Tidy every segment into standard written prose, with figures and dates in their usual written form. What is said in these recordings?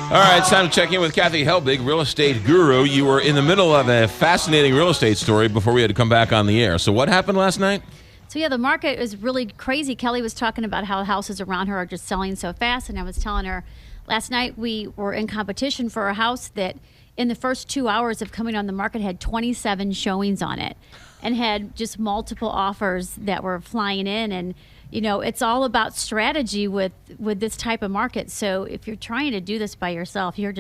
All right, it's time to check in with Kathy Helbig, real estate guru. You were in the middle of a fascinating real estate story before we had to come back on the air. So what happened last night? So yeah, the market is really crazy. Kelly was talking about how houses around her are just selling so fast, and I was telling her last night we were in competition for a house that in the first 2 hours of coming on the market had 27 showings on it and had just multiple offers that were flying in. And you know, it's all about strategy with this type of market. So if you're trying to do this by yourself, you're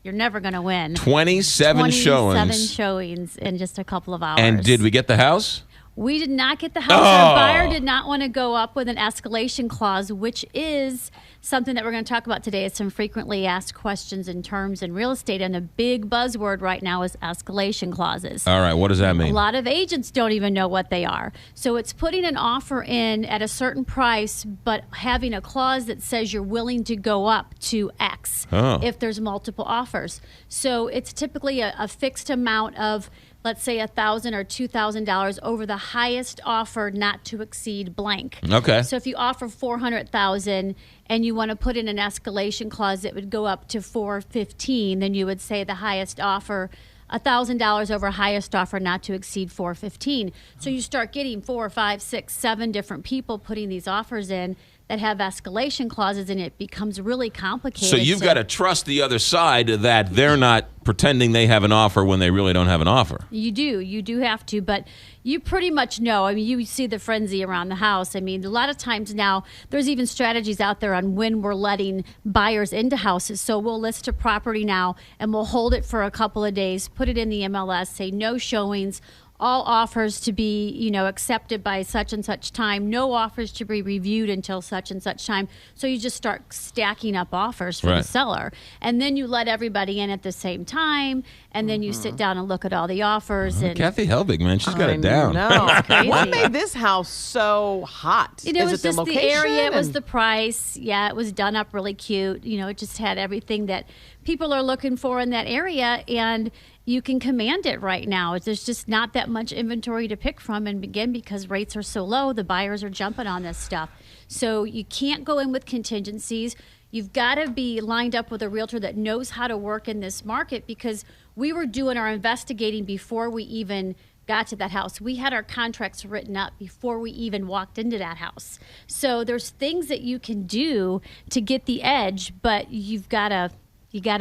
never going to win. 27 showings. 27 showings in just a couple of hours. And did we get the house? We did not get the house. Our buyer did not want to go up with an escalation clause, which is something that we're going to talk about today. It's some frequently asked questions in terms in real estate, and a big buzzword right now is escalation clauses. All right, what does that mean? A lot of agents don't even know what they are. So it's putting an offer in at a certain price, but having a clause that says you're willing to go up to X if there's multiple offers. So it's typically a fixed amount of, let's say, $1,000 or $2,000 over the highest offer, not to exceed blank. Okay. So if you offer $400,000 and you want to put in an escalation clause that would go up to $415,000, then you would say the highest offer, $1,000 over highest offer, not to exceed $415,000. So you start getting 4, 5, 6, 7 different people putting these offers in that have escalation clauses, and it becomes really complicated. So you've got to trust the other side that they're not pretending they have an offer when they really don't have an offer. You do have to, but you pretty much know. I mean, you see the frenzy around the house. I mean, a lot of times now, there's even strategies out there on when we're letting buyers into houses. So we'll list a property now, and we'll hold it for a couple of days, put it in the MLS, say no showings, all offers to be, accepted by such and such time, no offers to be reviewed until such and such time. So you just start stacking up offers for the seller. And then you let everybody in at the same time, and then you sit down and look at all the offers. And Kathy Helbig, man, she's got it down. No, what made this house so hot? It was just the area, it was the price. Yeah, it was done up really cute. It just had everything that people are looking for in that area, and you can command it right now. There's just not that much inventory to pick from, and again, because rates are so low, the buyers are jumping on this stuff. So you can't go in with contingencies. You've got to be lined up with a realtor that knows how to work in this market, because we were doing our investigating before we even got to that house. We had our contracts written up before we even walked into that house. So there's things that you can do to get the edge, but you got to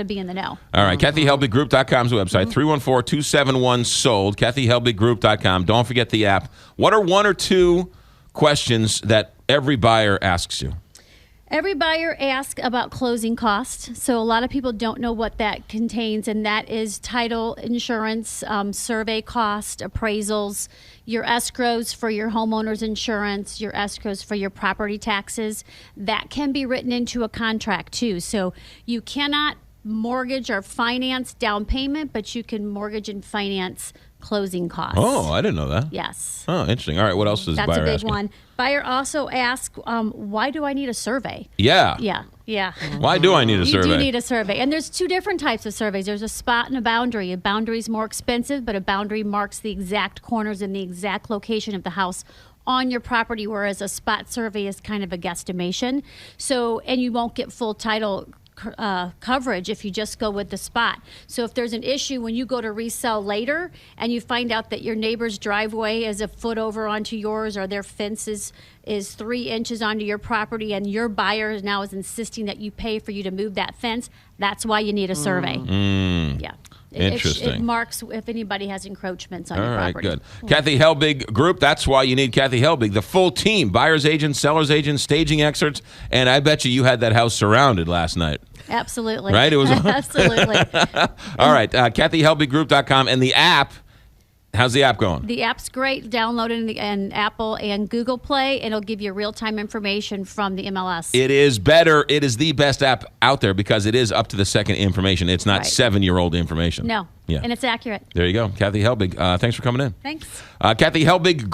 be in the know. All right, KathyHelbigGroup.com's website, 314-271-SOLD, KathyHelbigGroup.com. Don't forget the app. What are one or two questions that every buyer asks you? Every buyer asks about closing costs. So a lot of people don't know what that contains, and that is title, insurance, survey cost, appraisals, your escrows for your homeowner's insurance, your escrows for your property taxes. That can be written into a contract too. So you cannot mortgage or finance down payment, but you can mortgage and finance closing costs. Oh, I didn't know that. Yes. Oh, interesting. All right, what else does That's buyer a big asking? one. Buyer also asks, why do I need a survey? Yeah. Yeah. Why do I need a survey? You do need a survey. And there's two different types of surveys. There's a spot and a boundary. A boundary is more expensive, but a boundary marks the exact corners and the exact location of the house on your property, whereas a spot survey is kind of a guesstimation. So, and you won't get full title coverage if you just go with the spot. So if there's an issue when you go to resell later and you find out that your neighbor's driveway is a foot over onto yours, or their fence is 3 inches onto your property, and your buyer now is insisting that you pay for you to move that fence, that's why you need a survey. Yeah. Interesting. It marks if anybody has encroachments on your property. All right, good. Kathy Helbig Group, that's why you need Kathy Helbig. The full team, buyer's agent, seller's agent, staging experts, and I bet you had that house surrounded last night. Absolutely. Right? It was Absolutely. All right, KathyHelbigGroup.com, and the app. How's the app going? The app's great. Download it in Apple and Google Play, and it'll give you real-time information from the MLS. It is better. It is the best app out there because it is up to the second information. It's not 7-year-old information. No. Yeah. And it's accurate. There you go. Kathy Helbig, thanks for coming in. Thanks. Kathy Helbig Group.